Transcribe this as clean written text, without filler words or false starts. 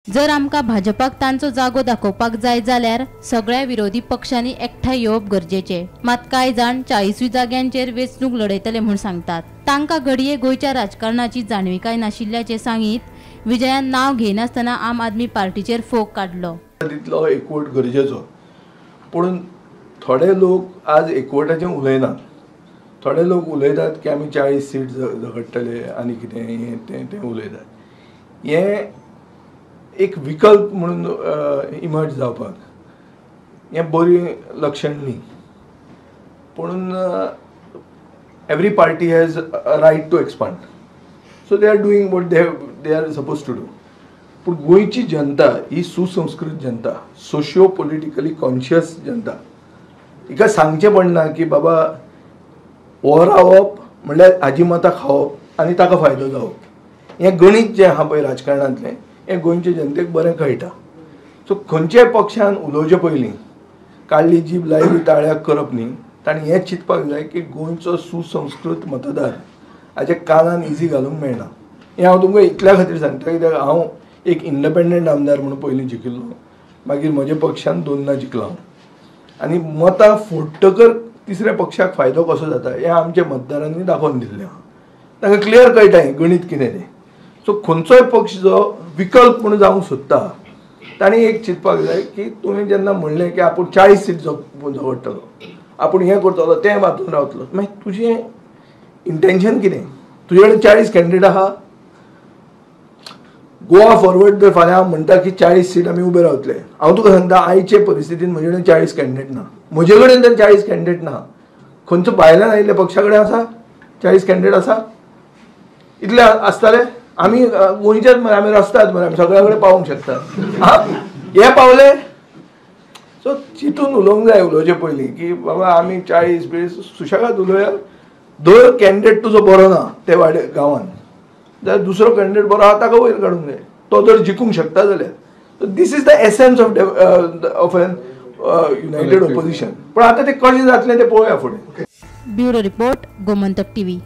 जर आमका भाजपाक तांचो जागो दाखोवपाक जाय जाल्यार सगळ्या विरोधी पक्षांनी एकठांय येवप गरजेचे। मात कांय जाण 40 जाग्यांचेर वेंचणूक लढयतले म्हूण सांगतात। तांकां घडये गोंयच्या राजकारणाची जाणविकाय नाशिल्ल्याचे सांगीत विजयान नाव घेनासतना आम आदमी पार्टीचेर फोग काडलो। तितलो एकवट गरजेचो, पूण थोडे लोक आज एकवटाचें उलयनात। थोडे लोक उलयतात की आमी 40 सीट झगडटले आनी कितें तें उलयतात। हें एक विकल्प म्हणून इमर्ज जावपाक हें बरी लक्षण न्ही। पूण every party has a right to expand, so they are doing what they are suppose to do. पूण गोंयची जनता ही सुसंस्कृत जनता, सोशियो पॉलिटिकली कॉन्शियस जनता। हिका सांगचें पडना की बाबा हो रावप म्हणल्यार हाजी मतां खावप आनी ताका फायदो जावप। हें गणीत जें आहा पळय राजकारणांतलें हें गोंयचे जनतेक बरें कळटा। सो खंयच्याय पक्षान उलोवचे पयलीं काडली जीब लायली ताळ्याक करप न्ही, ताणें हें चिंतपाक जाय की गोंयचो सुसंस्कृत मतदार हाच्या कानान इजी घालूंक मेळना। हें हांव तुमकां इतल्या खातीर सांगता कित्याक हांव एक इंडिपेंडंट आमदार म्हणून पयलीं जिखिल्लो, मागीर म्हज्या पक्षान 2दा जिखलो हांव। आनी मतां फोडटकर तिसऱ्या पक्षाक फायदो कसो जाता हें आमच्या मतदारांनी दाखोवन दिल्लें आहा। तांकां क्लियर कळटा हें गणीत कितें तें। सो खंयचोय पक्ष जो विकल्प म्हणून जावंक सोदता ताणें एक चिंतपाक जाय की तुवें जेन्ना म्हणलें की आपूण 40 सीट झगडटलो, आपूण हें करतलो तें वाचून रावतलो, मागीर तुजें इंटेंशन कितें? तुजे कडेन 40 कॅन्डिडेट आहा? गोवा फॉरवर्ड जर फाल्यां म्हणटा की 40 सीट आमी उबे रावतले, हांव तुका सांगता आयचे परिस्थितीन म्हजे कडेन 40 कॅन्डिडेट ना। म्हजे कडेन तर 40 कॅन्डिडेट ना। खंयचो भायल्यान आयिल्ल्या पक्षा कडेन आसा 40 कॅन्डिडेट आसा? इतले आसताले? आमी गोंयचेच मरे, आमी रस्तात मरे, आमी सगळ्या कडेन पावूंक शकतात। हे पावले? सो चिंतून उलोवंक जाय उलोवचे पयलीं की बाबा आमी 40 सुशेगाद उलोवया। धर कॅन्डिडेट तुजो बरो ना ते गांवांत, जाल्यार दुसरो कॅन्डिडेट बरो आहा ताका वयर काडूंक जाय, तो जर जिखूंक शकता जाल्यार। So this is the essence of an united opposition. पण आतां तें कशें जातलें तें पळोवया फुडें। Bureau report, Gomantak TV.